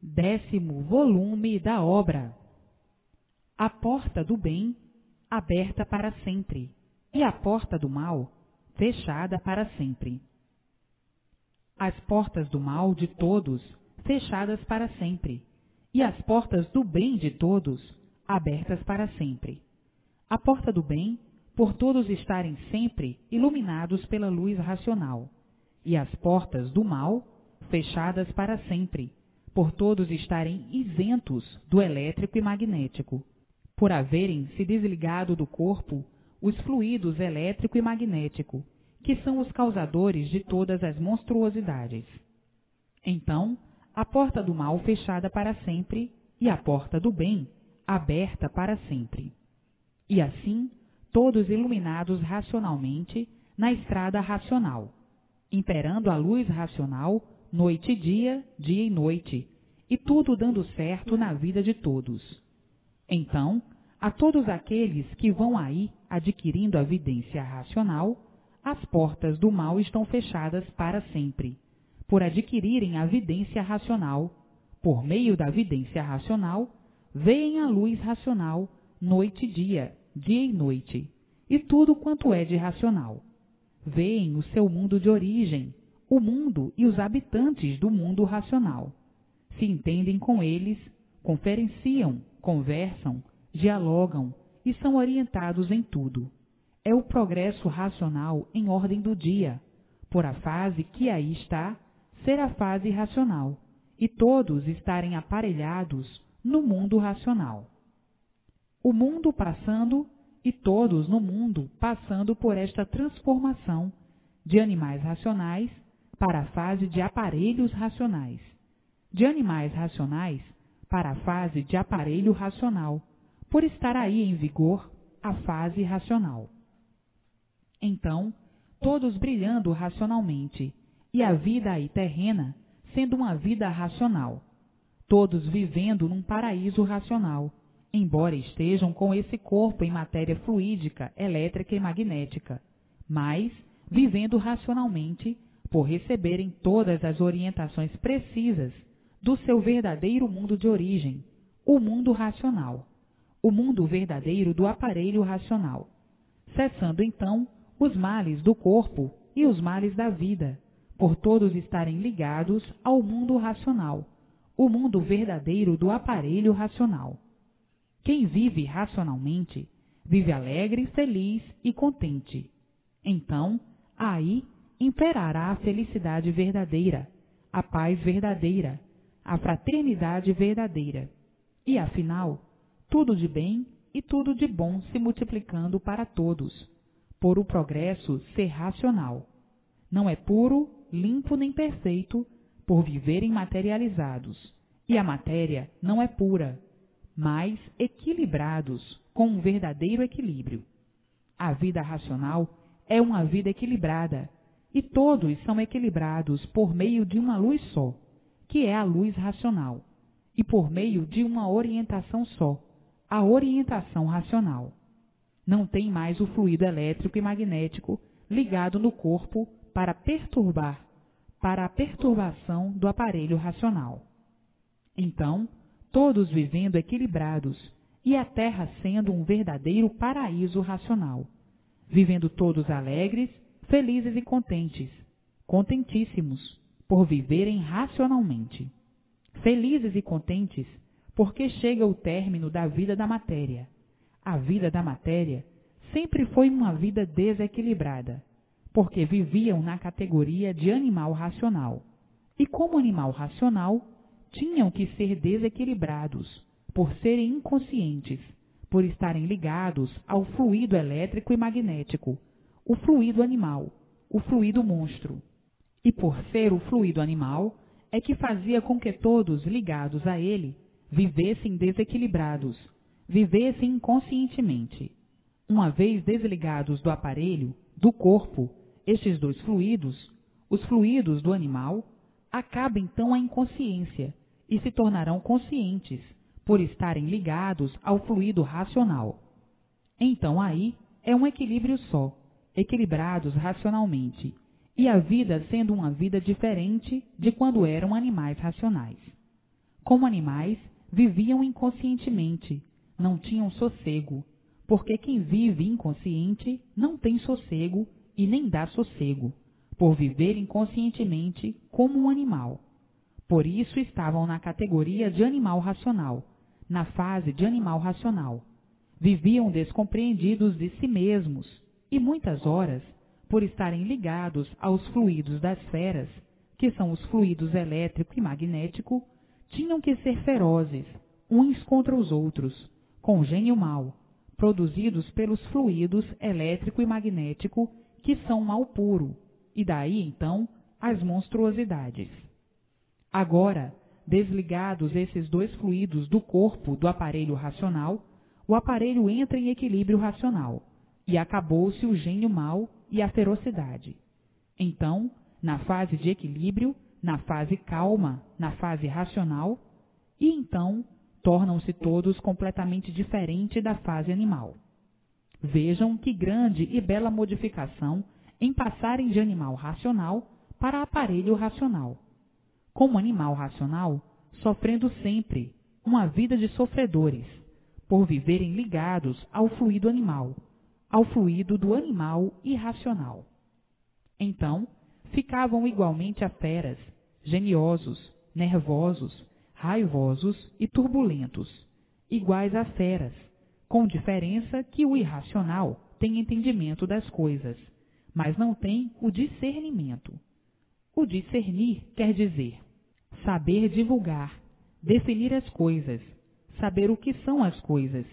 10º volume da obra. A porta do bem, aberta para sempre, e a porta do mal, fechada para sempre. As portas do mal de todos, fechadas para sempre, e as portas do bem de todos, abertas para sempre. A porta do bem, por todos estarem sempre iluminados pela luz racional, e as portas do mal, fechadas para sempre, por todos estarem isentos do elétrico e magnético, por haverem se desligado do corpo os fluidos elétrico e magnético, que são os causadores de todas as monstruosidades. Então, a porta do mal fechada para sempre e a porta do bem aberta para sempre. E assim, todos iluminados racionalmente na estrada racional, imperando a luz racional noite e dia, dia e noite, e tudo dando certo na vida de todos. Então, a todos aqueles que vão aí adquirindo a vidência racional, as portas do mal estão fechadas para sempre, por adquirirem a vidência racional. Por meio da vidência racional, veem a luz racional noite e dia, dia e noite, e tudo quanto é de racional. Veem o seu mundo de origem, o mundo e os habitantes do mundo racional. Se entendem com eles, conferenciam, conversam, dialogam e são orientados em tudo. É o progresso racional em ordem do dia, por a fase que aí está ser a fase racional, e todos estarem aparelhados no mundo racional. O mundo passando e todos no mundo passando por esta transformação de animais racionais para a fase de aparelhos racionais, de animais racionais para a fase de aparelho racional, por estar aí em vigor a fase racional. Então, todos brilhando racionalmente, e a vida aí terrena sendo uma vida racional, todos vivendo num paraíso racional, embora estejam com esse corpo em matéria fluídica, elétrica e magnética, mas vivendo racionalmente por receberem todas as orientações precisas do seu verdadeiro mundo de origem, o mundo racional, o mundo verdadeiro do aparelho racional, cessando então os males do corpo e os males da vida, por todos estarem ligados ao mundo racional, o mundo verdadeiro do aparelho racional. Quem vive racionalmente, vive alegre, feliz e contente. Então, aí imperará a felicidade verdadeira, a paz verdadeira, a fraternidade verdadeira. E, afinal, tudo de bem e tudo de bom se multiplicando para todos, por o progresso ser racional. Não é puro, limpo nem perfeito, por viverem materializados, e a matéria não é pura, mas equilibrados com um verdadeiro equilíbrio. A vida racional é uma vida equilibrada, e todos são equilibrados por meio de uma luz só, que é a luz racional, e por meio de uma orientação só, a orientação racional. Não tem mais o fluido elétrico e magnético ligado no corpo para a perturbação do aparelho racional. Então, todos vivendo equilibrados, e a Terra sendo um verdadeiro paraíso racional, vivendo todos alegres, felizes e contentes, contentíssimos, por viverem racionalmente. Felizes e contentes, porque chega o término da vida da matéria. A vida da matéria sempre foi uma vida desequilibrada, porque viviam na categoria de animal racional, e como animal racional, tinham que ser desequilibrados, por serem inconscientes, por estarem ligados ao fluido elétrico e magnético, o fluido animal, o fluido monstro. E por ser o fluido animal, é que fazia com que todos ligados a ele vivessem desequilibrados, vivessem inconscientemente. Uma vez desligados do aparelho, do corpo, estes dois fluidos, os fluidos do animal, acaba então a inconsciência e se tornarão conscientes por estarem ligados ao fluido racional. Então aí é um equilíbrio só, equilibrados racionalmente, e a vida sendo uma vida diferente de quando eram animais racionais. Como animais, viviam inconscientemente, não tinham sossego, porque quem vive inconsciente não tem sossego e nem dá sossego, por viver inconscientemente como um animal. Por isso estavam na categoria de animal racional, na fase de animal racional. Viviam descompreendidos de si mesmos e muitas horas, por estarem ligados aos fluidos das esferas, que são os fluidos elétrico e magnético, tinham que ser ferozes, uns contra os outros, com gênio mau, produzidos pelos fluidos elétrico e magnético, que são mal puro, e daí então as monstruosidades. Agora, desligados esses dois fluidos do corpo do aparelho racional, o aparelho entra em equilíbrio racional, e acabou-se o gênio mau e a ferocidade. Então, na fase de equilíbrio, na fase calma, na fase racional, e então tornam-se todos completamente diferentes da fase animal. Vejam que grande e bela modificação em passarem de animal racional para aparelho racional. Como animal racional, sofrendo sempre, uma vida de sofredores, por viverem ligados ao fluido animal, ao fluido do animal irracional. Então, ficavam igualmente a feras, geniosos, nervosos, raivosos e turbulentos, iguais a feras, com diferença que o irracional tem entendimento das coisas, mas não tem o discernimento. O discernir quer dizer saber divulgar, definir as coisas, saber o que são as coisas,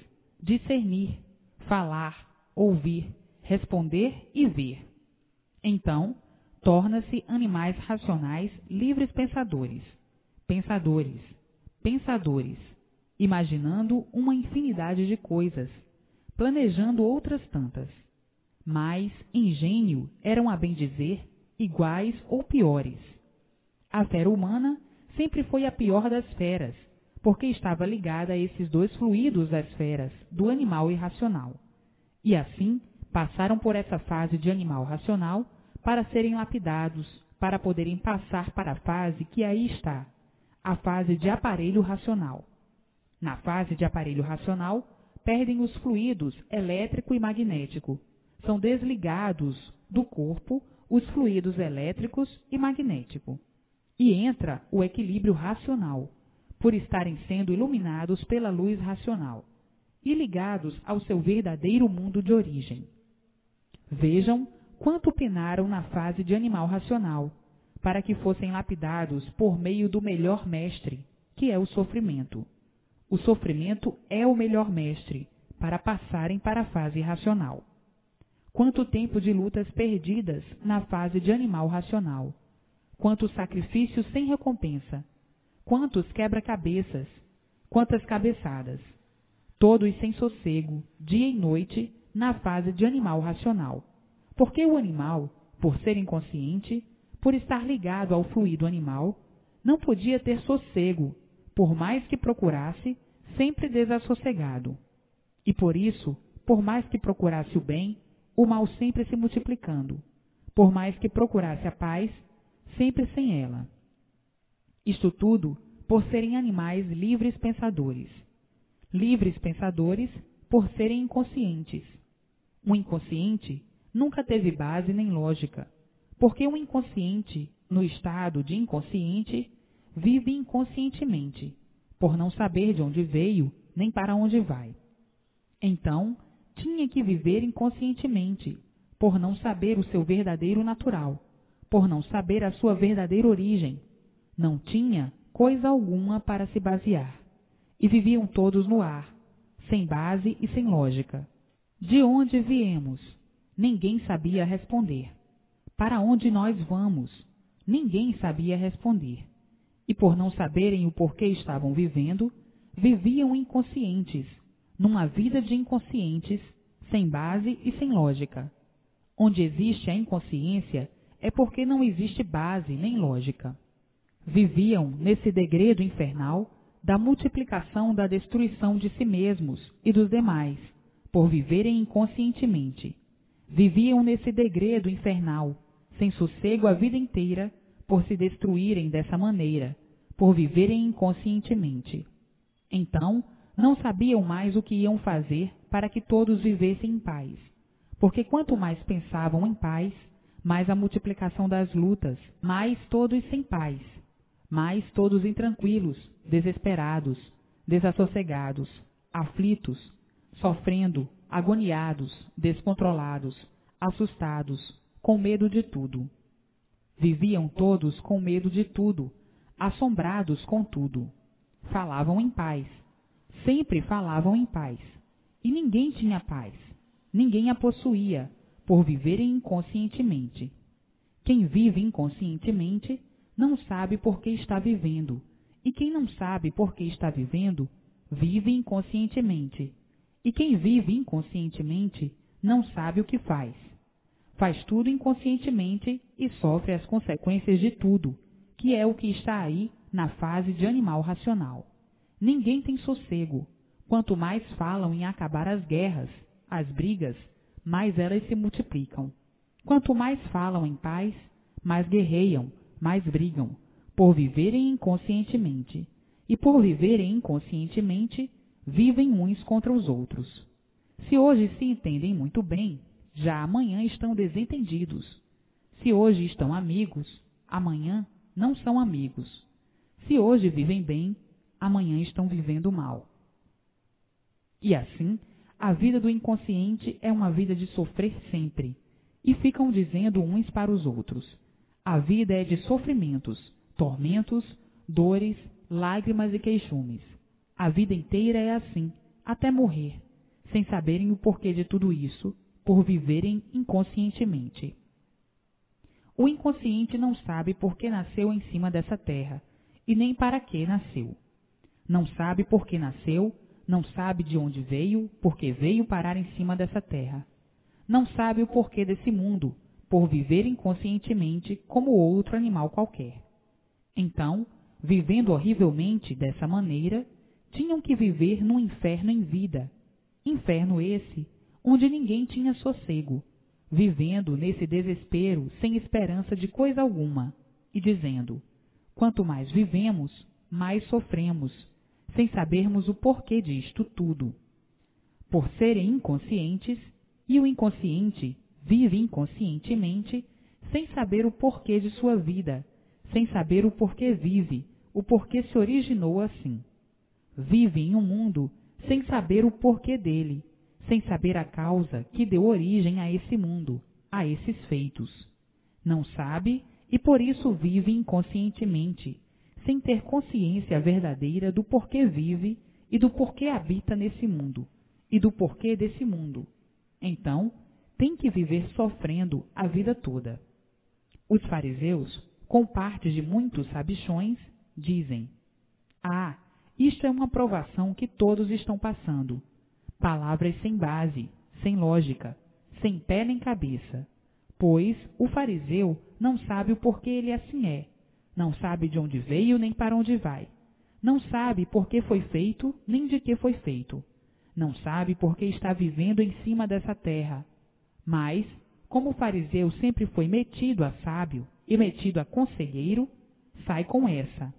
discernir, falar, ouvir, responder e ver. Então, torna-se animais racionais livres pensadores, imaginando uma infinidade de coisas, planejando outras tantas. Mas, em gênio, eram, a bem dizer, iguais ou piores. A fera humana sempre foi a pior das feras, porque estava ligada a esses dois fluidos das feras, do animal irracional. E assim, passaram por essa fase de animal racional para serem lapidados, para poderem passar para a fase que aí está, a fase de aparelho racional. Na fase de aparelho racional, perdem os fluidos elétrico e magnético. São desligados do corpo os fluidos elétricos e magnético. E entra o equilíbrio racional, por estarem sendo iluminados pela luz racional e ligados ao seu verdadeiro mundo de origem. Vejam quanto penaram na fase de animal racional, para que fossem lapidados por meio do melhor mestre, que é o sofrimento. O sofrimento é o melhor mestre, para passarem para a fase racional. Quanto tempo de lutas perdidas na fase de animal racional! Quantos sacrifícios sem recompensa! Quantos quebra-cabeças! Quantas cabeçadas! Todos sem sossego, dia e noite, na fase de animal racional. Porque o animal, por ser inconsciente, por estar ligado ao fluido animal, não podia ter sossego, por mais que procurasse, sempre desassossegado. E por isso, por mais que procurasse o bem, o mal sempre se multiplicando. Por mais que procurasse a paz, sempre sem ela. Isto tudo por serem animais livres pensadores. Livres pensadores por serem inconscientes. O inconsciente nunca teve base nem lógica, porque o inconsciente, no estado de inconsciente, vive inconscientemente, por não saber de onde veio nem para onde vai. Então, tinha que viver inconscientemente, por não saber o seu verdadeiro natural, por não saber a sua verdadeira origem. Não tinha coisa alguma para se basear, e viviam todos no ar, sem base e sem lógica. De onde viemos? Ninguém sabia responder. Para onde nós vamos? Ninguém sabia responder. E por não saberem o porquê estavam vivendo, viviam inconscientes, numa vida de inconscientes, sem base e sem lógica. Onde existe a inconsciência é porque não existe base nem lógica. Viviam nesse degredo infernal da multiplicação da destruição de si mesmos e dos demais, por viverem inconscientemente. Viviam nesse degredo infernal, sem sossego a vida inteira, por se destruírem dessa maneira, por viverem inconscientemente. Então, não sabiam mais o que iam fazer para que todos vivessem em paz, porque quanto mais pensavam em paz, mais a multiplicação das lutas, mais todos sem paz, mais todos intranquilos, desesperados, desassossegados, aflitos, sofrendo, agoniados, descontrolados, assustados, com medo de tudo. Viviam todos com medo de tudo, assombrados com tudo. Falavam em paz, sempre falavam em paz, e ninguém tinha paz, ninguém a possuía, por viverem inconscientemente. Quem vive inconscientemente não sabe por que está vivendo, e quem não sabe por que está vivendo, vive inconscientemente. E quem vive inconscientemente não sabe o que faz. Faz tudo inconscientemente e sofre as consequências de tudo, que é o que está aí na fase de animal racional. Ninguém tem sossego. Quanto mais falam em acabar as guerras, as brigas, mais elas se multiplicam. Quanto mais falam em paz, mais guerreiam, mais brigam, por viverem inconscientemente. E por viverem inconscientemente, vivem uns contra os outros. Se hoje se entendem muito bem, já amanhã estão desentendidos. Se hoje estão amigos, amanhã não são amigos. Se hoje vivem bem, amanhã estão vivendo mal. E assim, a vida do inconsciente é uma vida de sofrer sempre. E ficam dizendo uns para os outros: a vida é de sofrimentos, tormentos, dores, lágrimas e queixumes. A vida inteira é assim, até morrer, sem saberem o porquê de tudo isso, por viverem inconscientemente. O inconsciente não sabe por que nasceu em cima dessa terra, e nem para que nasceu. Não sabe por que nasceu, não sabe de onde veio, porque veio parar em cima dessa terra. Não sabe o porquê desse mundo, por viver inconscientemente como outro animal qualquer. Então, vivendo horrivelmente dessa maneira, tinham que viver num inferno em vida. Inferno esse, onde ninguém tinha sossego, vivendo nesse desespero sem esperança de coisa alguma, e dizendo: quanto mais vivemos, mais sofremos, sem sabermos o porquê disto tudo. Por serem inconscientes, e o inconsciente vive inconscientemente, sem saber o porquê de sua vida, sem saber o porquê vive, o porquê se originou assim. Vive em um mundo sem saber o porquê dele, sem saber a causa que deu origem a esse mundo, a esses feitos. Não sabe e por isso vive inconscientemente, sem ter consciência verdadeira do porquê vive e do porquê habita nesse mundo, e do porquê desse mundo. Então, tem que viver sofrendo a vida toda. Os fariseus, com parte de muitos sabichões, dizem: ah, isto é uma provação que todos estão passando. Palavras sem base, sem lógica, sem pé nem cabeça. Pois o fariseu não sabe o porquê ele assim é, não sabe de onde veio nem para onde vai, não sabe por que foi feito nem de que foi feito, não sabe por que está vivendo em cima dessa terra. Mas, como o fariseu sempre foi metido a sábio e metido a conselheiro, sai com essa: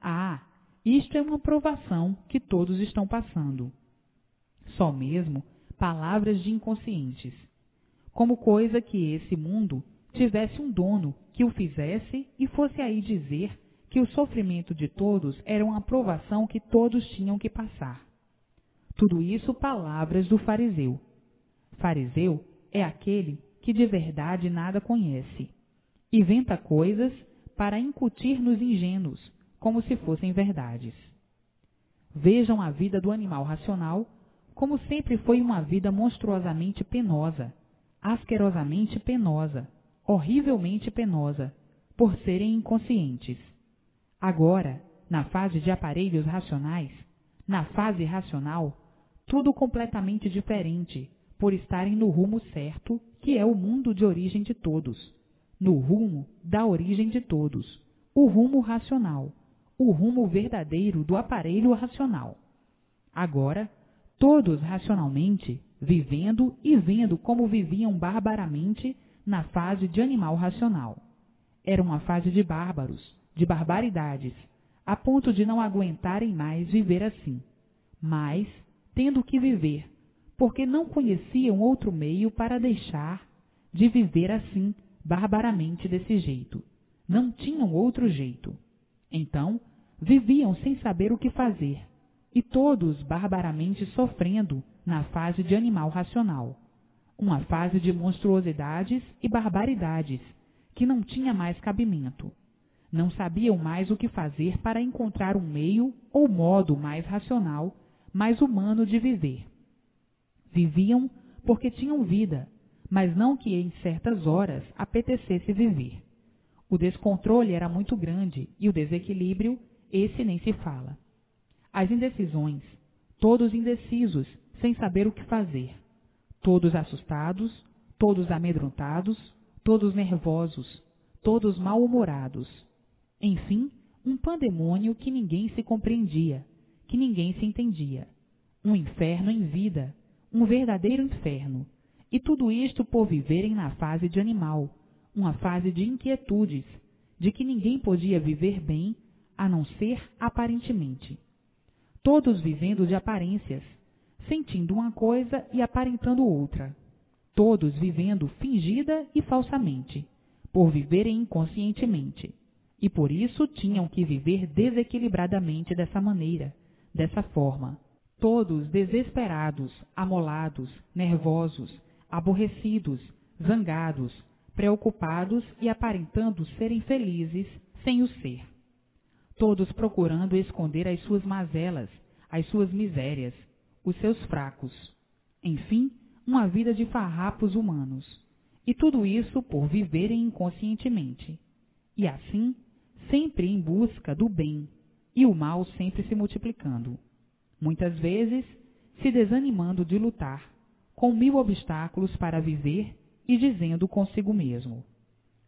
ah, isto é uma provação que todos estão passando. Só mesmo palavras de inconscientes. Como coisa que esse mundo tivesse um dono que o fizesse e fosse aí dizer que o sofrimento de todos era uma provação que todos tinham que passar. Tudo isso palavras do fariseu. Fariseu é aquele que de verdade nada conhece. Inventa coisas para incutir nos ingênuos, como se fossem verdades. Vejam a vida do animal racional, como sempre foi uma vida monstruosamente penosa, asquerosamente penosa, horrivelmente penosa, por serem inconscientes. Agora, na fase de aparelhos racionais, na fase racional, tudo completamente diferente, por estarem no rumo certo, que é o mundo de origem de todos, no rumo da origem de todos, o rumo racional, o rumo verdadeiro do aparelho racional. Agora, todos racionalmente, vivendo e vendo como viviam barbaramente na fase de animal racional. Era uma fase de bárbaros, de barbaridades, a ponto de não aguentarem mais viver assim, mas tendo que viver, porque não conheciam outro meio para deixar de viver assim, barbaramente desse jeito. Não tinham outro jeito. Então, viviam sem saber o que fazer, e todos barbaramente sofrendo na fase de animal racional, uma fase de monstruosidades e barbaridades que não tinha mais cabimento. Não sabiam mais o que fazer para encontrar um meio ou modo mais racional, mais humano de viver. Viviam porque tinham vida, mas não que em certas horas apetecesse viver. O descontrole era muito grande e o desequilíbrio, esse nem se fala. As indecisões, todos indecisos, sem saber o que fazer. Todos assustados, todos amedrontados, todos nervosos, todos mal-humorados. Enfim, um pandemônio que ninguém se compreendia, que ninguém se entendia. Um inferno em vida, um verdadeiro inferno. E tudo isto por viverem na fase de animal, uma fase de inquietudes, de que ninguém podia viver bem, a não ser aparentemente. Todos vivendo de aparências, sentindo uma coisa e aparentando outra. Todos vivendo fingida e falsamente, por viverem inconscientemente. E por isso tinham que viver desequilibradamente dessa maneira, dessa forma. Todos desesperados, amolados, nervosos, aborrecidos, zangados, preocupados e aparentando serem felizes sem o ser. Todos procurando esconder as suas mazelas, as suas misérias, os seus fracos. Enfim, uma vida de farrapos humanos. E tudo isso por viverem inconscientemente. E assim, sempre em busca do bem, e o mal sempre se multiplicando. Muitas vezes, se desanimando de lutar, com 1000 obstáculos para viver e dizendo consigo mesmo: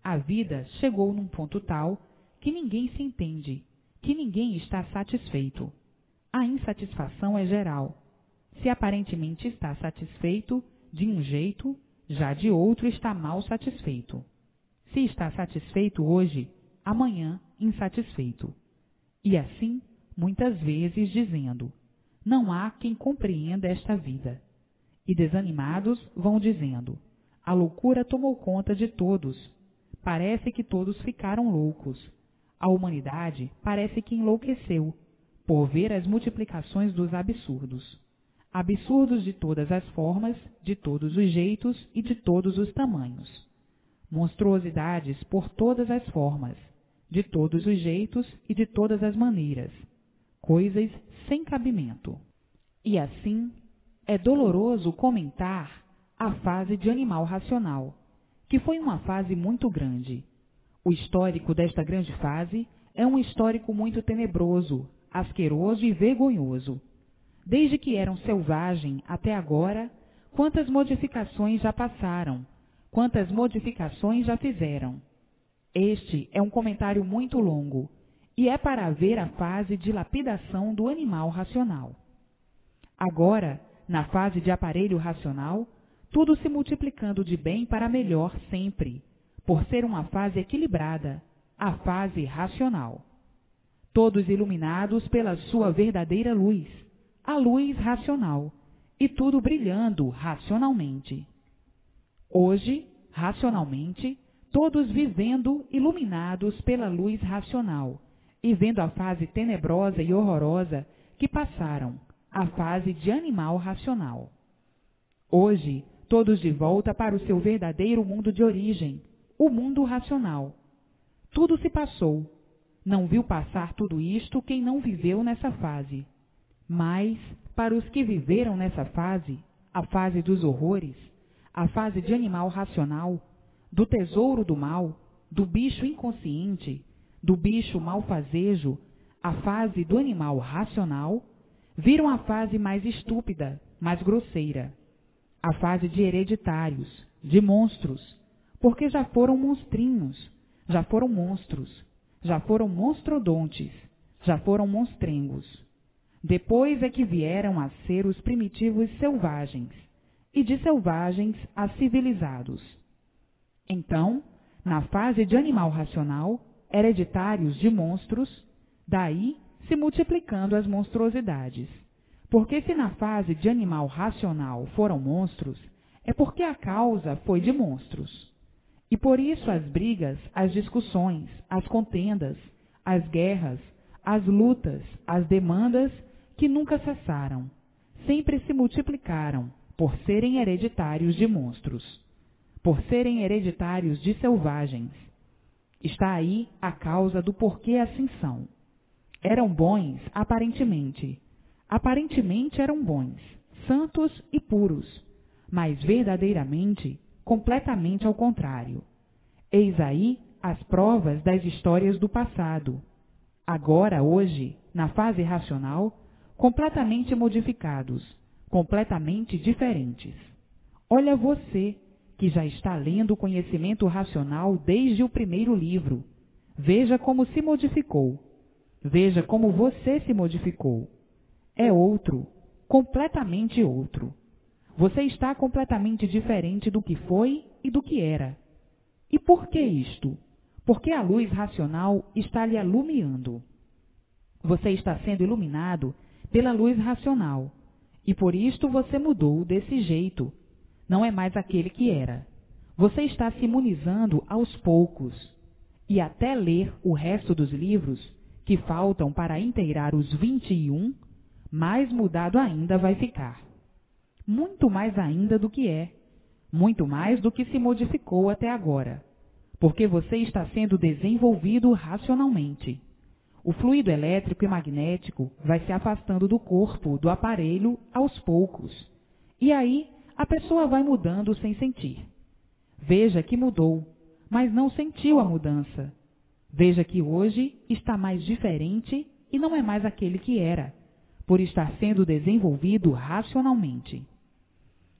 a vida chegou num ponto tal que ninguém se entende, que ninguém está satisfeito. A insatisfação é geral. Se aparentemente está satisfeito de um jeito, já de outro está mal satisfeito. Se está satisfeito hoje, amanhã insatisfeito. E assim, muitas vezes dizendo: não há quem compreenda esta vida. E desanimados vão dizendo: a loucura tomou conta de todos. Parece que todos ficaram loucos. A humanidade parece que enlouqueceu, por ver as multiplicações dos absurdos. Absurdos de todas as formas, de todos os jeitos e de todos os tamanhos. Monstruosidades por todas as formas, de todos os jeitos e de todas as maneiras. Coisas sem cabimento. E assim, é doloroso comentar a fase de animal racional, que foi uma fase muito grande. O histórico desta grande fase é um histórico muito tenebroso, asqueroso e vergonhoso. Desde que eram selvagem até agora, quantas modificações já passaram, quantas modificações já fizeram. Este é um comentário muito longo, e é para ver a fase de lapidação do animal racional. Agora, na fase de aparelho racional, tudo se multiplicando de bem para melhor sempre, por ser uma fase equilibrada, a fase racional. Todos iluminados pela sua verdadeira luz, a luz racional, e tudo brilhando racionalmente. Hoje, racionalmente, todos vivendo iluminados pela luz racional, e vendo a fase tenebrosa e horrorosa que passaram, a fase de animal racional. Hoje, todos de volta para o seu verdadeiro mundo de origem, o mundo racional. Tudo se passou. Não viu passar tudo isto quem não viveu nessa fase. Mas, para os que viveram nessa fase, a fase dos horrores, a fase de animal racional, do tesouro do mal, do bicho inconsciente, do bicho malfazejo, a fase do animal racional, viram a fase mais estúpida, mais grosseira, a fase de hereditários, de monstros, porque já foram monstrinhos, já foram monstros, já foram monstrodontes, já foram monstrengos. Depois é que vieram a ser os primitivos selvagens, e de selvagens a civilizados. Então, na fase de animal racional, hereditários de monstros, Daí se multiplicando as monstruosidades. Porque se na fase de animal racional foram monstros, é porque a causa foi de monstros. E por isso as brigas, as discussões, as contendas, as guerras, as lutas, as demandas, que nunca cessaram, sempre se multiplicaram, por serem hereditários de monstros, por serem hereditários de selvagens. Está aí a causa do porquê assim são. Eram bons aparentemente. Aparentemente eram bons, santos e puros, mas verdadeiramente, completamente ao contrário. Eis aí as provas das histórias do passado. Agora, hoje, na fase racional, completamente modificados, completamente diferentes. Olha você, que já está lendo o conhecimento racional desde o primeiro livro. Veja como se modificou. Veja como você se modificou. É outro, completamente outro. Você está completamente diferente do que foi e do que era. E por que isto? Porque a luz racional está lhe alumiando. Você está sendo iluminado pela luz racional, e por isto você mudou desse jeito. Não é mais aquele que era. Você está se imunizando aos poucos, e até ler o resto dos livros que faltam para inteirar os 21, mais mudado ainda vai ficar. Muito mais ainda do que é, muito mais do que se modificou até agora, porque você está sendo desenvolvido racionalmente. O fluido elétrico e magnético vai se afastando do corpo, do aparelho, aos poucos. E aí a pessoa vai mudando sem sentir. Veja que mudou, mas não sentiu a mudança. Veja que hoje está mais diferente e não é mais aquele que era, por estar sendo desenvolvido racionalmente.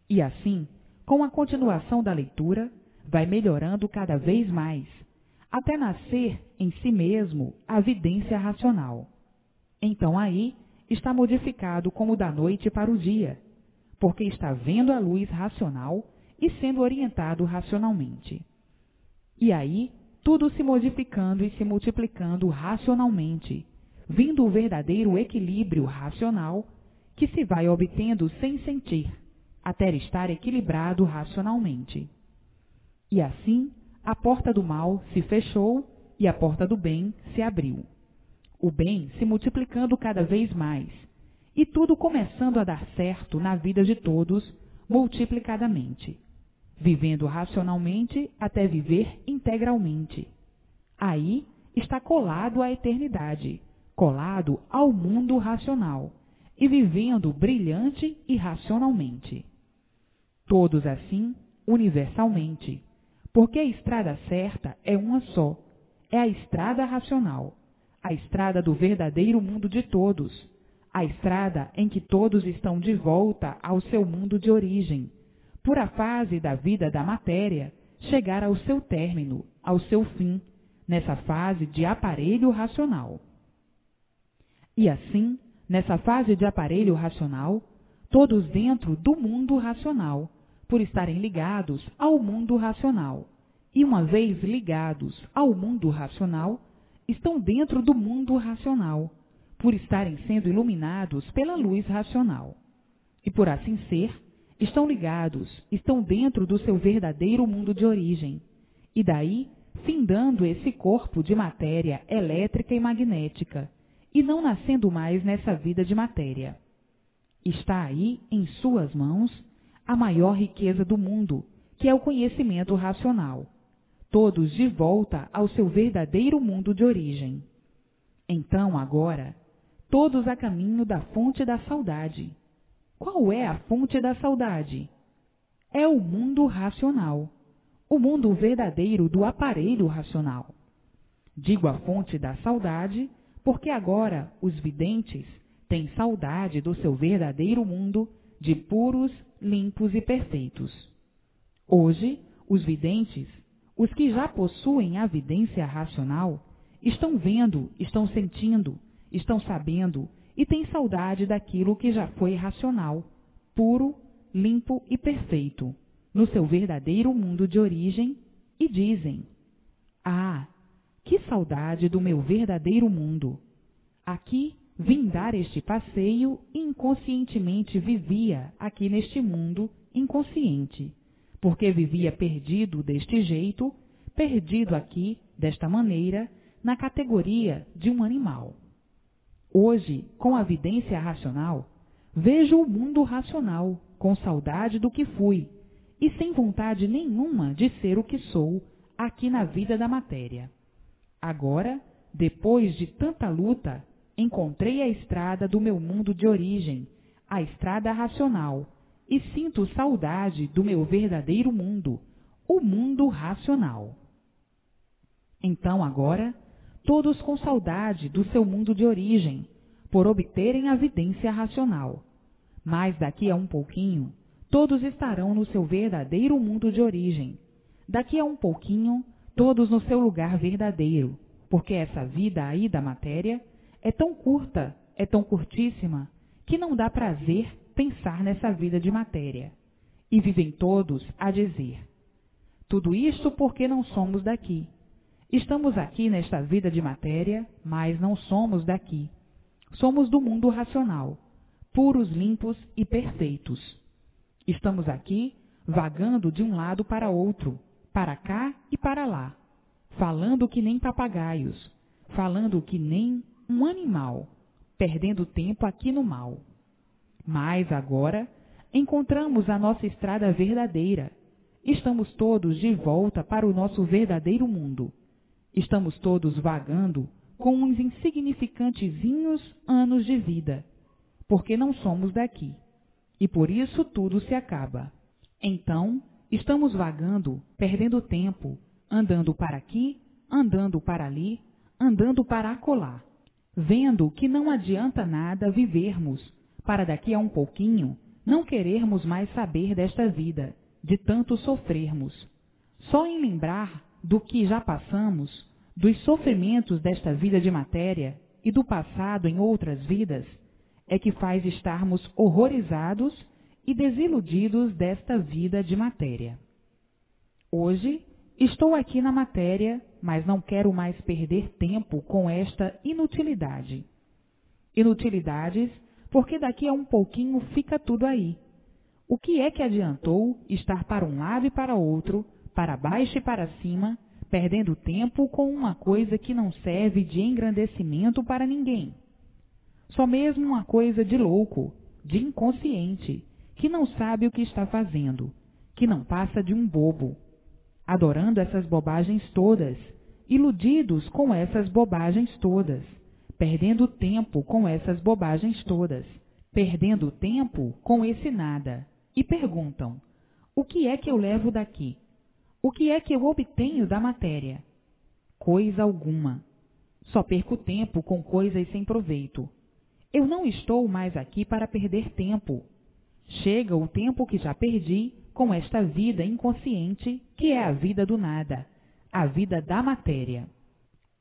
E assim, com a continuação da leitura, vai melhorando cada vez mais, até nascer em si mesmo a vidência racional. Então aí está modificado como da noite para o dia, porque está vendo a luz racional e sendo orientado racionalmente. E aí tudo se modificando e se multiplicando racionalmente, vindo o verdadeiro equilíbrio racional que se vai obtendo sem sentir, até estar equilibrado racionalmente. E assim, a porta do mal se fechou e a porta do bem se abriu. O bem se multiplicando cada vez mais, e tudo começando a dar certo na vida de todos, multiplicadamente, vivendo racionalmente até viver integralmente. Aí está colado à eternidade, colado ao mundo racional, e vivendo brilhante e racionalmente. Todos assim, universalmente, porque a estrada certa é uma só, é a estrada racional, a estrada do verdadeiro mundo de todos, a estrada em que todos estão de volta ao seu mundo de origem, por a fase da vida da matéria chegar ao seu término, ao seu fim, nessa fase de aparelho racional. E assim, nessa fase de aparelho racional, todos dentro do mundo racional, por estarem ligados ao mundo racional, e uma vez ligados ao mundo racional, estão dentro do mundo racional, por estarem sendo iluminados pela luz racional. E por assim ser, estão ligados, estão dentro do seu verdadeiro mundo de origem, e daí findando esse corpo de matéria elétrica e magnética, e não nascendo mais nessa vida de matéria. Está aí, em suas mãos, a maior riqueza do mundo, que é o conhecimento racional, todos de volta ao seu verdadeiro mundo de origem. Então, agora, todos a caminho da fonte da saudade. Qual é a fonte da saudade? É o mundo racional, o mundo verdadeiro do aparelho racional. Digo a fonte da saudade porque agora os videntes têm saudade do seu verdadeiro mundo de puros, limpos e perfeitos. Hoje, os videntes, os que já possuem a vidência racional, estão vendo, estão sentindo, estão sabendo e têm saudade daquilo que já foi racional, puro, limpo e perfeito, no seu verdadeiro mundo de origem, e dizem: ah, que saudade do meu verdadeiro mundo! Aqui vim dar este passeio e inconscientemente vivia aqui neste mundo inconsciente, porque vivia perdido deste jeito, perdido aqui, desta maneira, na categoria de um animal. Hoje, com a vidência racional, vejo o mundo racional, com saudade do que fui, e sem vontade nenhuma de ser o que sou aqui na vida da matéria. Agora, depois de tanta luta, encontrei a estrada do meu mundo de origem, a estrada racional, e sinto saudade do meu verdadeiro mundo, o mundo racional. Então agora, todos com saudade do seu mundo de origem, por obterem a vidência racional. Mas daqui a um pouquinho, todos estarão no seu verdadeiro mundo de origem. Daqui a um pouquinho, todos no seu lugar verdadeiro, porque essa vida aí da matéria é tão curta, é tão curtíssima, que não dá prazer pensar nessa vida de matéria. E vivem todos a dizer: tudo isto porque não somos daqui. Estamos aqui nesta vida de matéria, mas não somos daqui. Somos do mundo racional, puros, limpos e perfeitos. Estamos aqui vagando de um lado para outro, para cá e para lá, falando que nem papagaios, falando que nem um animal, perdendo tempo aqui no mal. Mas agora encontramos a nossa estrada verdadeira. Estamos todos de volta para o nosso verdadeiro mundo. Estamos todos vagando com uns insignificantezinhos anos de vida, porque não somos daqui. E por isso tudo se acaba. Então, estamos vagando, perdendo tempo, andando para aqui, andando para ali, andando para acolá, vendo que não adianta nada vivermos, para daqui a um pouquinho não querermos mais saber desta vida, de tanto sofrermos. Só em lembrar do que já passamos, dos sofrimentos desta vida de matéria e do passado em outras vidas, é que faz estarmos horrorizados e desiludidos desta vida de matéria. Hoje estou aqui na matéria, mas não quero mais perder tempo com esta inutilidade. Inutilidades, porque daqui a um pouquinho fica tudo aí. O que é que adiantou estar para um lado e para outro, para baixo e para cima, perdendo tempo com uma coisa que não serve de engrandecimento para ninguém? Só mesmo uma coisa de louco, de inconsciente, que não sabe o que está fazendo, que não passa de um bobo, adorando essas bobagens todas, iludidos com essas bobagens todas, perdendo tempo com essas bobagens todas, perdendo tempo com esse nada, e perguntam: o que é que eu levo daqui? O que é que eu obtenho da matéria? Coisa alguma. Só perco tempo com coisas sem proveito. Eu não estou mais aqui para perder tempo. Chega o tempo que já perdi com esta vida inconsciente, que é a vida do nada, a vida da matéria.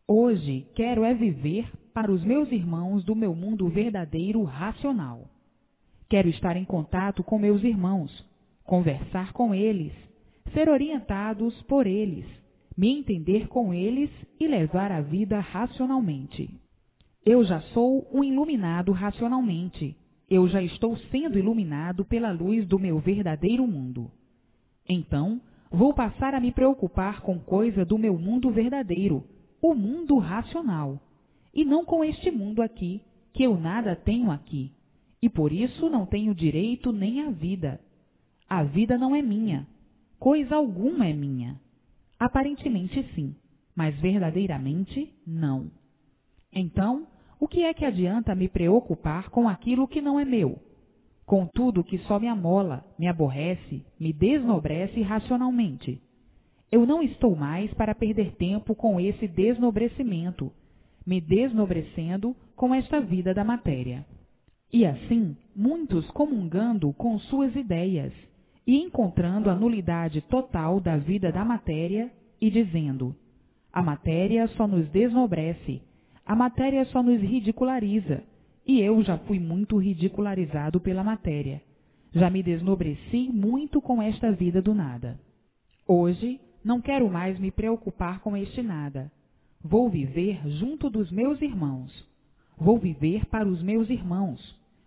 Hoje quero é viver para os meus irmãos do meu mundo verdadeiro racional. Quero estar em contato com meus irmãos, conversar com eles, ser orientados por eles, me entender com eles e levar a vida racionalmente. Eu já sou um iluminado racionalmente. Eu já estou sendo iluminado pela luz do meu verdadeiro mundo. Então, vou passar a me preocupar com coisa do meu mundo verdadeiro, o mundo racional, e não com este mundo aqui, que eu nada tenho aqui, e por isso não tenho direito nem à vida. A vida não é minha, coisa alguma é minha. Aparentemente sim, mas verdadeiramente não. Então, o que é que adianta me preocupar com aquilo que não é meu? Com tudo que só me amola, me aborrece, me desnobrece racionalmente. Eu não estou mais para perder tempo com esse desnobrecimento, me desnobrecendo com esta vida da matéria. E assim, muitos comungando com suas ideias e encontrando a nulidade total da vida da matéria e dizendo: a matéria só nos desnobrece, a matéria só nos ridiculariza, e eu já fui muito ridicularizado pela matéria. Já me desnobreci muito com esta vida do nada. Hoje não quero mais me preocupar com este nada. Vou viver junto dos meus irmãos. vou viver para os meus irmãos,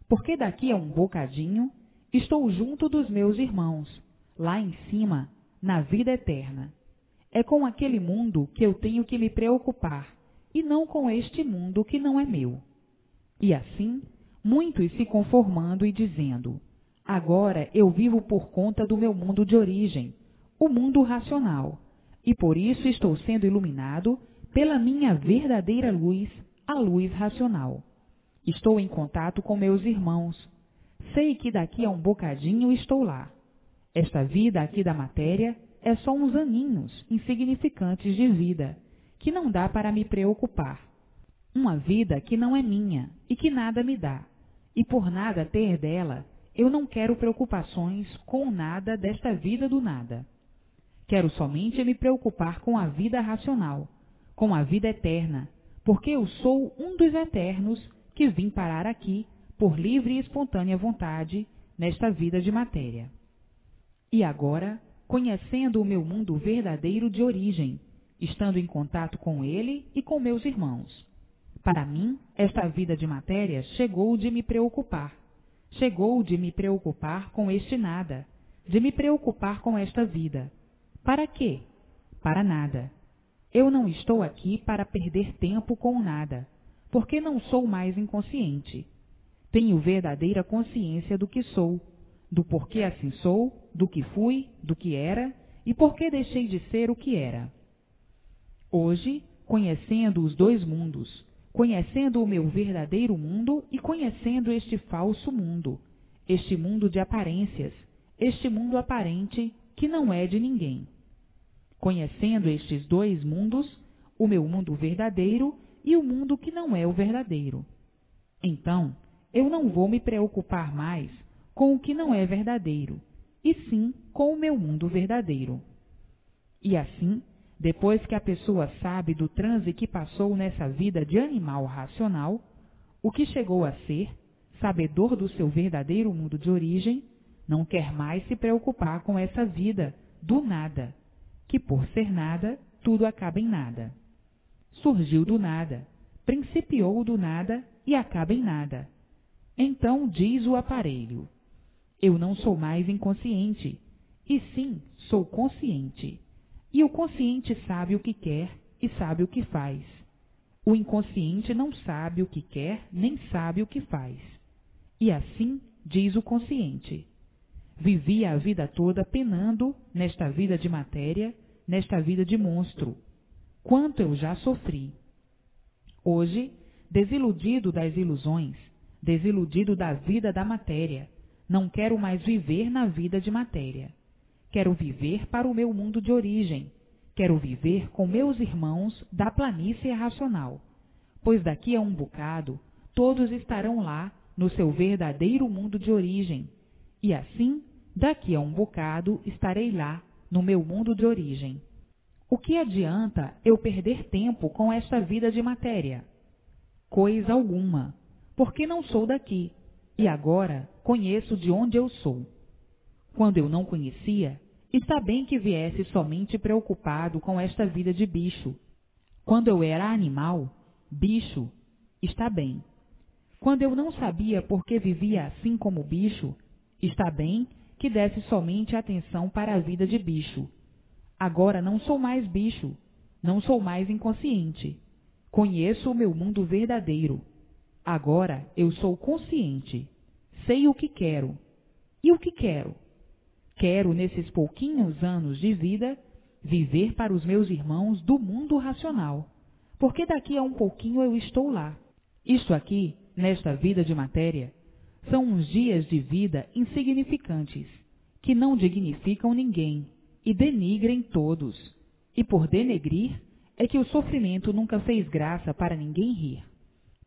porque daqui a um bocadinho estou junto dos meus irmãos, lá em cima, na vida eterna. É com aquele mundo que eu tenho que me preocupar, e não com este mundo que não é meu. E assim, muitos se conformando e dizendo: agora eu vivo por conta do meu mundo de origem, o mundo racional, e por isso estou sendo iluminado pela minha verdadeira luz, a luz racional. Estou em contato com meus irmãos. Sei que daqui a um bocadinho estou lá. Esta vida aqui da matéria é só uns aninhos insignificantes de vida, que não dá para me preocupar. Uma vida que não é minha e que nada me dá. E por nada ter dela, eu não quero preocupações com nada desta vida do nada. Quero somente me preocupar com a vida racional, com a vida eterna, porque eu sou um dos eternos que vim parar aqui por livre e espontânea vontade nesta vida de matéria. E agora, conhecendo o meu mundo verdadeiro de origem, estando em contato com ele e com meus irmãos. Para mim, esta vida de matéria chegou de me preocupar. Chegou de me preocupar com este nada, de me preocupar com esta vida. Para quê? Para nada. Eu não estou aqui para perder tempo com nada, porque não sou mais inconsciente. Tenho verdadeira consciência do que sou, do porquê assim sou, do que fui, do que era e porquê deixei de ser o que era. Hoje, conhecendo os dois mundos, conhecendo o meu verdadeiro mundo e conhecendo este falso mundo, este mundo de aparências, este mundo aparente que não é de ninguém. Conhecendo estes dois mundos, o meu mundo verdadeiro e o mundo que não é o verdadeiro. Então, eu não vou me preocupar mais com o que não é verdadeiro, e sim com o meu mundo verdadeiro. E assim, depois que a pessoa sabe do transe que passou nessa vida de animal racional, o que chegou a ser, sabedor do seu verdadeiro mundo de origem, não quer mais se preocupar com essa vida do nada, que por ser nada, tudo acaba em nada. Surgiu do nada, principiou do nada e acaba em nada. Então diz o aparelho: eu não sou mais inconsciente, e sim sou consciente. E o consciente sabe o que quer e sabe o que faz. O inconsciente não sabe o que quer nem sabe o que faz. E assim diz o consciente: vivi a vida toda penando nesta vida de matéria, nesta vida de monstro. Quanto eu já sofri! Hoje, desiludido das ilusões, desiludido da vida da matéria, não quero mais viver na vida de matéria. Quero viver para o meu mundo de origem. Quero viver com meus irmãos da planície racional, pois daqui a um bocado todos estarão lá no seu verdadeiro mundo de origem, e assim, daqui a um bocado estarei lá no meu mundo de origem. O que adianta eu perder tempo com esta vida de matéria? Coisa alguma, porque não sou daqui, e agora conheço de onde eu sou. Quando eu não conhecia, está bem que viesse somente preocupado com esta vida de bicho. Quando eu era animal, bicho, está bem. Quando eu não sabia por que vivia assim como bicho, está bem que desse somente atenção para a vida de bicho. Agora não sou mais bicho, não sou mais inconsciente. Conheço o meu mundo verdadeiro. Agora eu sou consciente. Sei o que quero. E o que quero? Quero, nesses pouquinhos anos de vida, viver para os meus irmãos do mundo racional, porque daqui a um pouquinho eu estou lá. Isto aqui, nesta vida de matéria, são uns dias de vida insignificantes, que não dignificam ninguém e denigrem todos. E por denegrir é que o sofrimento nunca fez graça para ninguém rir.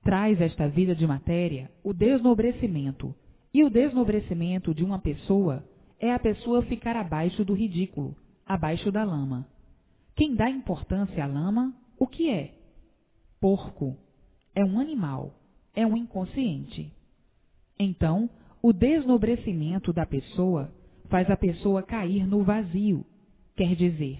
Traz esta vida de matéria o desnobrecimento, e o desnobrecimento de uma pessoa é a pessoa ficar abaixo do ridículo, abaixo da lama. Quem dá importância à lama, o que é? Porco. É um animal, é um inconsciente. Então, o desnobrecimento da pessoa faz a pessoa cair no vazio, quer dizer,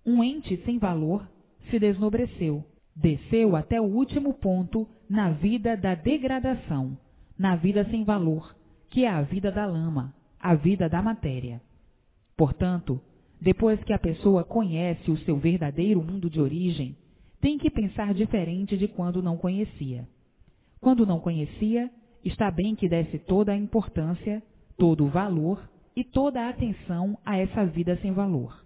um ente sem valor se desnobreceu, desceu até o último ponto na vida da degradação, na vida sem valor, que é a vida da lama, a vida da matéria. Portanto, depois que a pessoa conhece o seu verdadeiro mundo de origem, tem que pensar diferente de quando não conhecia. Quando não conhecia, está bem que desse toda a importância, todo o valor e toda a atenção a essa vida sem valor.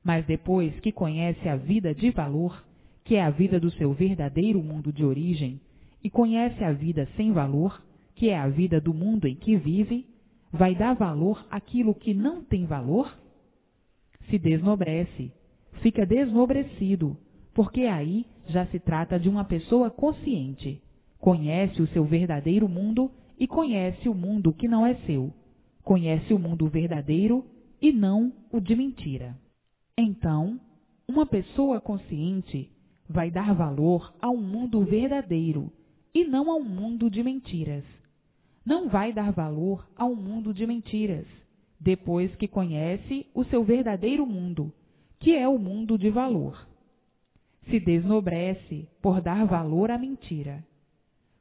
Mas depois que conhece a vida de valor, que é a vida do seu verdadeiro mundo de origem, e conhece a vida sem valor, que é a vida do mundo em que vive, vai dar valor àquilo que não tem valor? Se desnobrece, fica desnobrecido, porque aí já se trata de uma pessoa consciente. Conhece o seu verdadeiro mundo e conhece o mundo que não é seu. Conhece o mundo verdadeiro e não o de mentira. Então, uma pessoa consciente vai dar valor a um mundo verdadeiro e não a um mundo de mentiras. Não vai dar valor a um mundo de mentiras, depois que conhece o seu verdadeiro mundo, que é o mundo de valor. Se desnobrece por dar valor à mentira.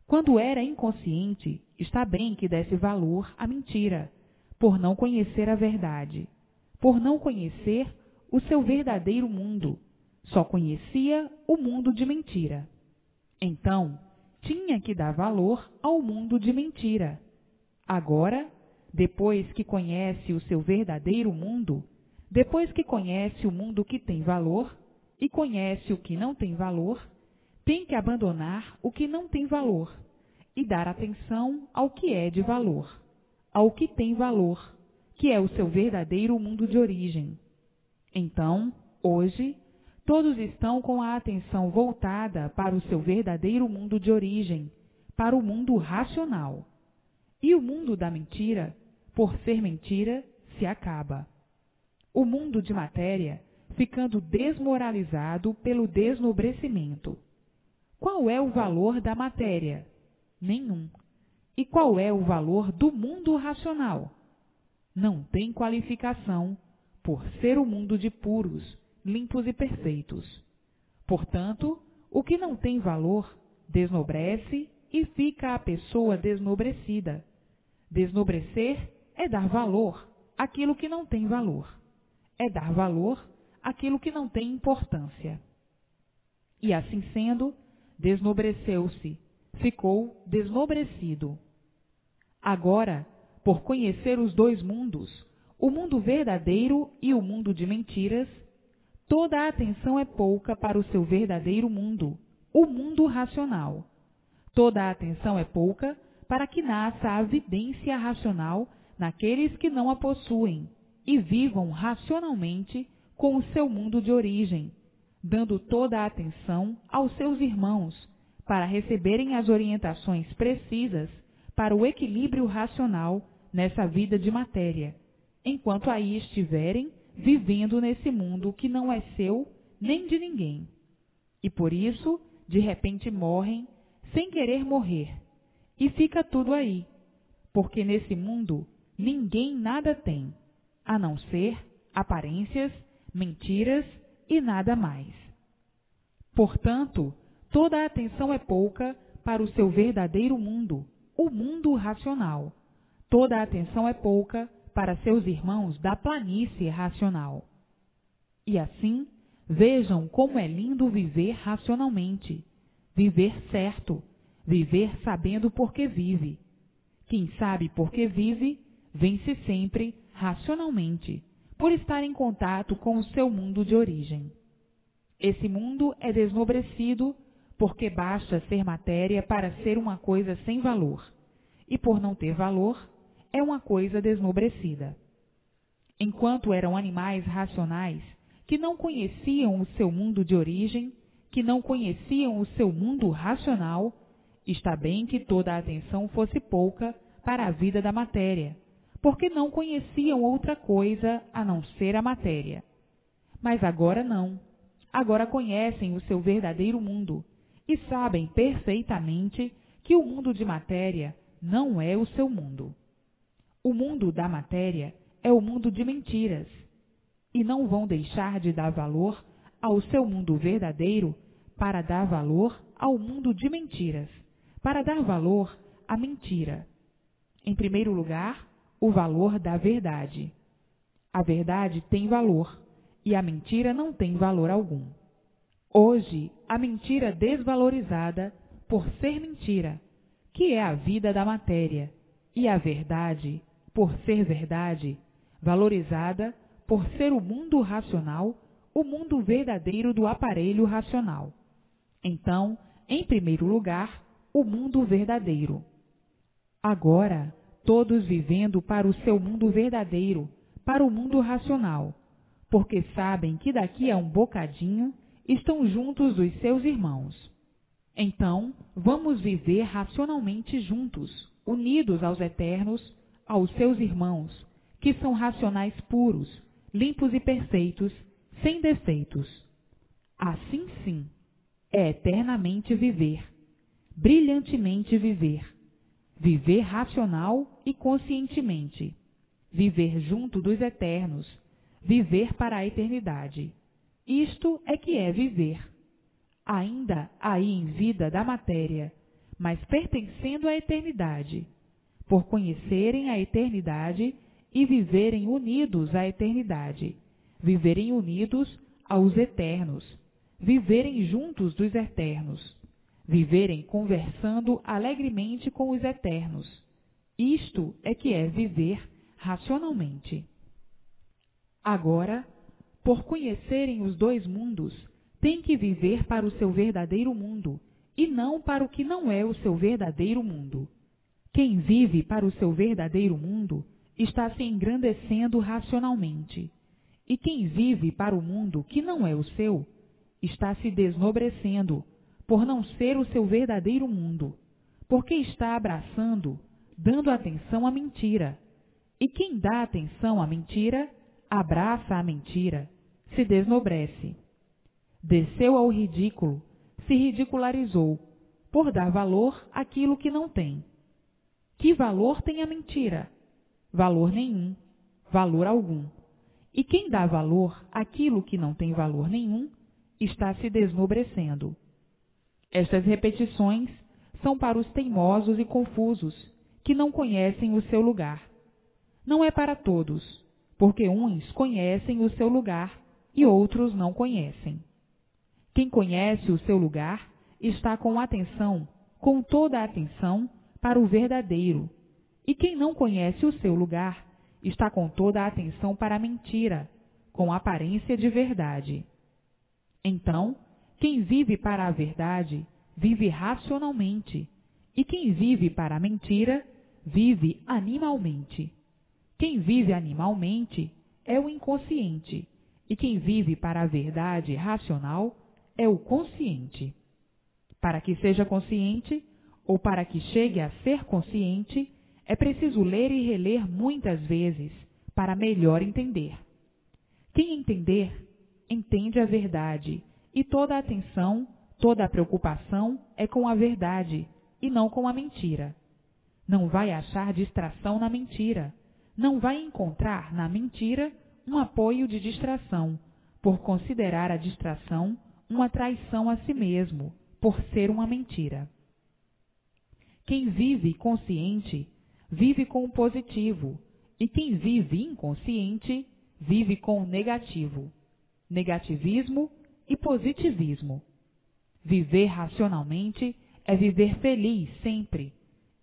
Quando era inconsciente, está bem que desse valor à mentira, por não conhecer a verdade, por não conhecer o seu verdadeiro mundo, só conhecia o mundo de mentira. Então, tinha que dar valor ao mundo de mentira. Agora, depois que conhece o seu verdadeiro mundo, depois que conhece o mundo que tem valor e conhece o que não tem valor, tem que abandonar o que não tem valor e dar atenção ao que é de valor, ao que tem valor, que é o seu verdadeiro mundo de origem. Então, hoje, todos estão com a atenção voltada para o seu verdadeiro mundo de origem, para o mundo racional. E o mundo da mentira, por ser mentira, se acaba. O mundo de matéria ficando desmoralizado pelo desnobrecimento. Qual é o valor da matéria? Nenhum. E qual é o valor do mundo racional? Não tem qualificação, por ser o mundo de puros, limpos e perfeitos. Portanto, o que não tem valor desnobrece e fica a pessoa desnobrecida. Desnobrecer é dar valor àquilo que não tem valor. É dar valor àquilo que não tem importância. E assim sendo, desnobreceu-se, ficou desnobrecido. Agora, por conhecer os dois mundos, o mundo verdadeiro e o mundo de mentiras, toda a atenção é pouca para o seu verdadeiro mundo, o mundo racional. Toda a atenção é pouca para que nasça a vidência racional naqueles que não a possuem e vivam racionalmente com o seu mundo de origem, dando toda a atenção aos seus irmãos para receberem as orientações precisas para o equilíbrio racional nessa vida de matéria, enquanto aí estiverem vivendo nesse mundo que não é seu nem de ninguém. E por isso, de repente morrem sem querer morrer, e fica tudo aí, porque nesse mundo ninguém nada tem, a não ser aparências, mentiras e nada mais. Portanto, toda a atenção é pouca para o seu verdadeiro mundo, o mundo racional. Toda a atenção é pouca para seus irmãos da planície racional. E assim, vejam como é lindo viver racionalmente, viver certo, viver sabendo por que vive. Quem sabe por que vive, vence sempre racionalmente, por estar em contato com o seu mundo de origem. Esse mundo é desnobrecido porque basta ser matéria para ser uma coisa sem valor, e por não ter valor, é uma coisa desnobrecida. Enquanto eram animais racionais que não conheciam o seu mundo de origem, que não conheciam o seu mundo racional, está bem que toda a atenção fosse pouca para a vida da matéria, porque não conheciam outra coisa a não ser a matéria. Mas agora não. Agora conhecem o seu verdadeiro mundo e sabem perfeitamente que o mundo de matéria não é o seu mundo. O mundo da matéria é o mundo de mentiras, e não vão deixar de dar valor ao seu mundo verdadeiro para dar valor ao mundo de mentiras, para dar valor à mentira. Em primeiro lugar, o valor da verdade. A verdade tem valor e a mentira não tem valor algum. Hoje, a mentira desvalorizada por ser mentira, que é a vida da matéria, e a verdade, por ser verdade, valorizada por ser o mundo racional, o mundo verdadeiro do aparelho racional. Então, em primeiro lugar, o mundo verdadeiro. Agora, todos vivendo para o seu mundo verdadeiro, para o mundo racional, porque sabem que daqui a um bocadinho estão juntos os seus irmãos. Então, vamos viver racionalmente juntos, unidos aos eternos, aos seus irmãos, que são racionais puros, limpos e perfeitos, sem defeitos. Assim sim, é eternamente viver, brilhantemente viver, viver racional e conscientemente, viver junto dos eternos, viver para a eternidade. Isto é que é viver. Ainda aí em vida da matéria, mas pertencendo à eternidade, por conhecerem a eternidade e viverem unidos à eternidade, viverem unidos aos eternos, viverem juntos dos eternos, viverem conversando alegremente com os eternos. Isto é que é viver racionalmente. Agora, por conhecerem os dois mundos, têm que viver para o seu verdadeiro mundo, e não para o que não é o seu verdadeiro mundo. Quem vive para o seu verdadeiro mundo está se engrandecendo racionalmente, e quem vive para o mundo que não é o seu está se desnobrecendo por não ser o seu verdadeiro mundo, porque está abraçando, dando atenção à mentira. E quem dá atenção à mentira, abraça a mentira, se desnobrece. Desceu ao ridículo, se ridicularizou, por dar valor àquilo que não tem. Que valor tem a mentira? Valor nenhum, valor algum. E quem dá valor àquilo que não tem valor nenhum, está se desnobrecendo. Estas repetições são para os teimosos e confusos, que não conhecem o seu lugar. Não é para todos, porque uns conhecem o seu lugar e outros não conhecem. Quem conhece o seu lugar está com atenção, com toda a atenção, para o verdadeiro. E quem não conhece o seu lugar está com toda a atenção para a mentira, com aparência de verdade. Então, quem vive para a verdade, vive racionalmente, e quem vive para a mentira, vive animalmente. Quem vive animalmente é o inconsciente, e quem vive para a verdade racional é o consciente. Para que seja consciente, ou para que chegue a ser consciente, é preciso ler e reler muitas vezes, para melhor entender. Quem entender, entende a verdade, e toda a atenção, toda a preocupação é com a verdade, e não com a mentira. Não vai achar distração na mentira, não vai encontrar na mentira um apoio de distração, por considerar a distração uma traição a si mesmo, por ser uma mentira. Quem vive consciente, vive com o positivo, e quem vive inconsciente, vive com o negativo. Negativismo e positivismo. Viver racionalmente é viver feliz sempre,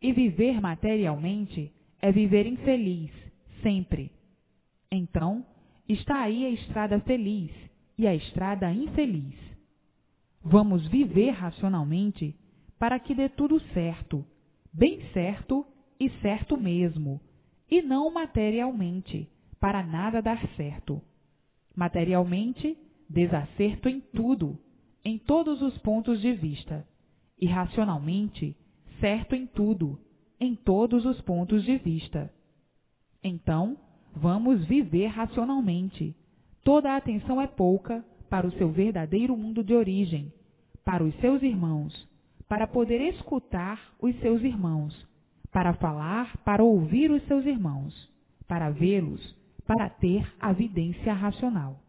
e viver materialmente é viver infeliz sempre. Então, está aí a estrada feliz e a estrada infeliz. Vamos viver racionalmente para que dê tudo certo, bem certo e certo mesmo, e não materialmente, para nada dar certo. Materialmente, desacerto em tudo, em todos os pontos de vista, e racionalmente, certo em tudo, em todos os pontos de vista. Então, vamos viver racionalmente. Toda a atenção é pouca para o seu verdadeiro mundo de origem, para os seus irmãos, para poder escutar os seus irmãos, para falar, para ouvir os seus irmãos, para vê-los, para ter a vidência racional.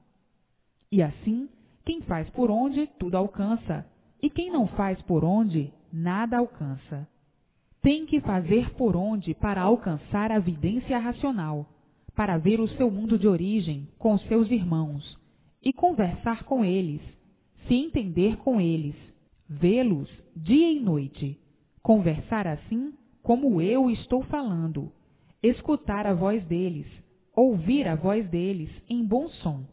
E assim, quem faz por onde, tudo alcança, e quem não faz por onde, nada alcança. Tem que fazer por onde para alcançar a vidência racional, para ver o seu mundo de origem com seus irmãos, e conversar com eles, se entender com eles, vê-los dia e noite, conversar assim como eu estou falando, escutar a voz deles, ouvir a voz deles em bom som.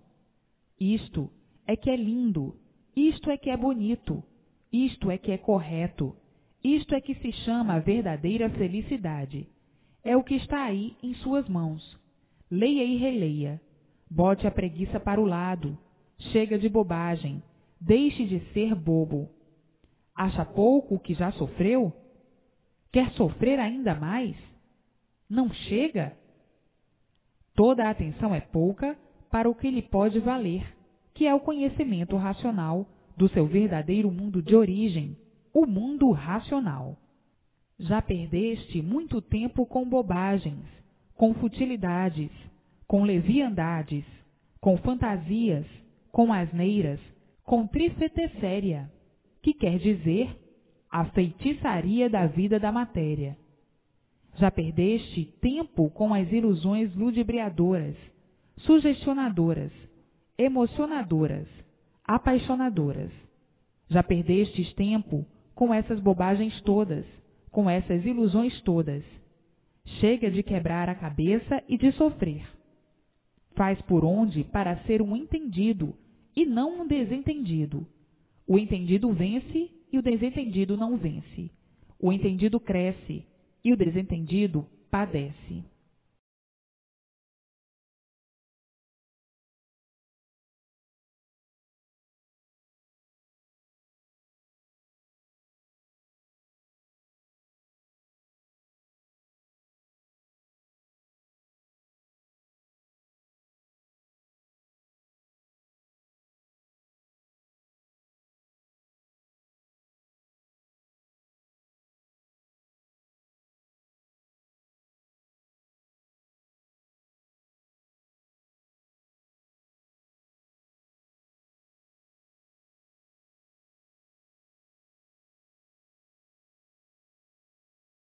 Isto é que é lindo, isto é que é bonito, isto é que é correto, isto é que se chama a verdadeira felicidade. É o que está aí em suas mãos. Leia e releia. Bote a preguiça para o lado. Chega de bobagem. Deixe de ser bobo. Acha pouco o que já sofreu? Quer sofrer ainda mais? Não chega? Toda a atenção é pouca para o que lhe pode valer, que é o conhecimento racional do seu verdadeiro mundo de origem, o mundo racional. Já perdeste muito tempo com bobagens, com futilidades, com leviandades, com fantasias, com asneiras, com trifetecéria, que quer dizer a feitiçaria da vida da matéria. Já perdeste tempo com as ilusões ludibriadoras, sugestionadoras, emocionadoras, apaixonadoras. Já perdestes tempo com essas bobagens todas, com essas ilusões todas. Chega de quebrar a cabeça e de sofrer. Faz por onde para ser um entendido e não um desentendido. O entendido vence e o desentendido não vence. O entendido cresce e o desentendido padece.